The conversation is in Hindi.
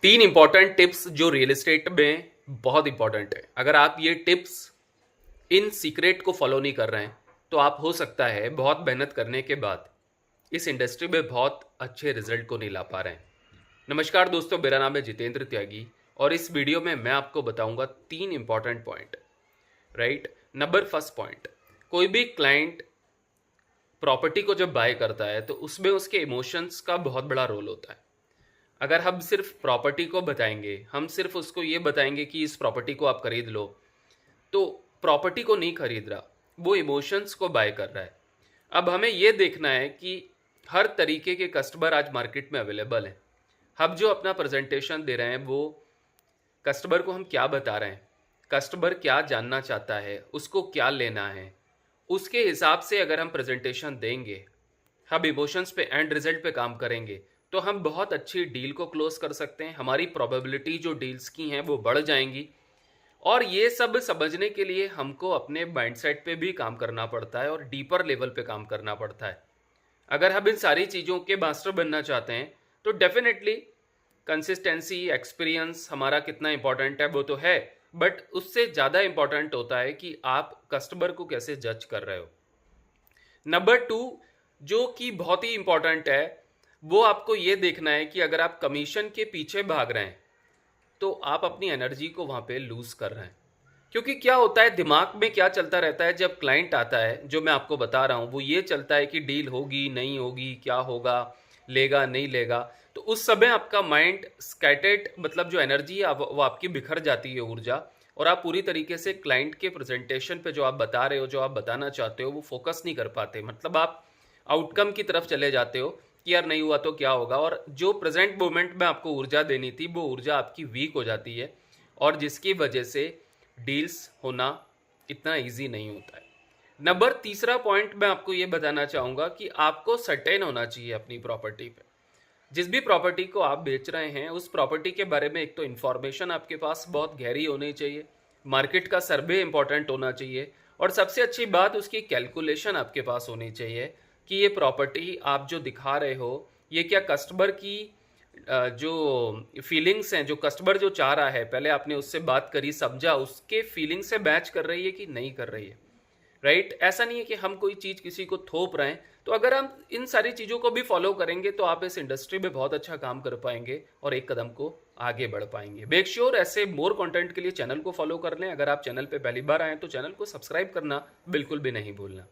तीन इंपॉर्टेंट टिप्स जो रियल एस्टेट में बहुत इंपॉर्टेंट है। अगर आप ये टिप्स इन सीक्रेट को फॉलो नहीं कर रहे हैं तो आप हो सकता है बहुत मेहनत करने के बाद इस इंडस्ट्री में बहुत अच्छे रिजल्ट को नहीं ला पा रहे हैं। नमस्कार दोस्तों, मेरा नाम है जितेंद्र त्यागी और इस वीडियो में मैं आपको बताऊंगा तीन important point. Right, number first point, कोई भी क्लाइंट प्रॉपर्टी को जब बाय करता है तो उसमें उसके इमोशंस का बहुत बड़ा रोल होता है। अगर हम सिर्फ प्रॉपर्टी को बताएंगे, हम सिर्फ उसको ये बताएंगे कि इस प्रॉपर्टी को आप खरीद लो, तो प्रॉपर्टी को नहीं खरीद रहा, वो इमोशंस को बाय कर रहा है। अब हमें ये देखना है कि हर तरीके के कस्टमर आज मार्केट में अवेलेबल हैं। हम जो अपना प्रेजेंटेशन दे रहे हैं वो कस्टमर को हम क्या बता रहे हैं, कस्टमर क्या जानना चाहता है, उसको क्या लेना है, उसके हिसाब से अगर हम प्रेजेंटेशन देंगे, हम इमोशंस पे एंड रिजल्ट पे काम करेंगे तो हम बहुत अच्छी डील को क्लोज कर सकते हैं। हमारी प्रोबेबिलिटी जो डील्स की हैं वो बढ़ जाएंगी। और ये सब समझने के लिए हमको अपने माइंडसेट पे भी काम करना पड़ता है और डीपर लेवल पे काम करना पड़ता है। अगर हम इन सारी चीज़ों के मास्टर बनना चाहते हैं तो डेफिनेटली कंसिस्टेंसी, एक्सपीरियंस हमारा कितना इंपॉर्टेंट है वो तो है, बट उससे ज़्यादा इंपॉर्टेंट होता है कि आप कस्टमर को कैसे जज कर रहे हो। नंबर टू, जो कि बहुत ही इंपॉर्टेंट है, वो आपको ये देखना है कि अगर आप कमीशन के पीछे भाग रहे हैं तो आप अपनी एनर्जी को वहाँ पे लूज कर रहे हैं। क्योंकि क्या होता है, दिमाग में क्या चलता रहता है जब क्लाइंट आता है, जो मैं आपको बता रहा हूँ वो ये चलता है कि डील होगी नहीं होगी, क्या होगा, लेगा नहीं लेगा। तो उस समय आपका माइंड स्कैटर्ड, मतलब जो एनर्जी है वो आपकी बिखर जाती है, ऊर्जा, और आप पूरी तरीके से क्लाइंट के प्रेजेंटेशन पे जो आप बता रहे हो, जो आप बताना चाहते हो, वो फोकस नहीं कर पाते। मतलब आप आउटकम की तरफ चले जाते हो कि यार नहीं हुआ तो क्या होगा, और जो प्रेजेंट मोमेंट में आपको ऊर्जा देनी थी वो ऊर्जा आपकी वीक हो जाती है, और जिसकी वजह से डील्स होना इतना इजी नहीं होता है। नंबर तीसरा पॉइंट मैं आपको ये बताना चाहूँगा कि आपको सर्टेन होना चाहिए अपनी प्रॉपर्टी पे। जिस भी प्रॉपर्टी को आप बेच रहे हैं उस प्रॉपर्टी के बारे में एक तो इन्फॉर्मेशन आपके पास बहुत गहरी होनी चाहिए, मार्केट का सर्वे इंपॉर्टेंट होना चाहिए, और सबसे अच्छी बात उसकी कैलकुलेशन आपके पास होनी चाहिए कि ये प्रॉपर्टी आप जो दिखा रहे हो ये क्या कस्टमर की जो फीलिंग्स हैं, जो कस्टमर जो चाह रहा है, पहले आपने उससे बात करी, समझा, उसके फीलिंग से मैच कर रही है कि नहीं कर रही है। राइट, ऐसा नहीं है कि हम कोई चीज़ किसी को थोप रहे हैं। तो अगर हम इन सारी चीज़ों को भी फॉलो करेंगे तो आप इस इंडस्ट्री में बहुत अच्छा काम कर पाएंगे और एक कदम को आगे बढ़ पाएंगे। मेक श्योर ऐसे मोर कंटेंट के लिए चैनल को फॉलो कर लें। अगर आप चैनल पे पहली बार आए तो चैनल को सब्सक्राइब करना बिल्कुल भी नहीं भूलना।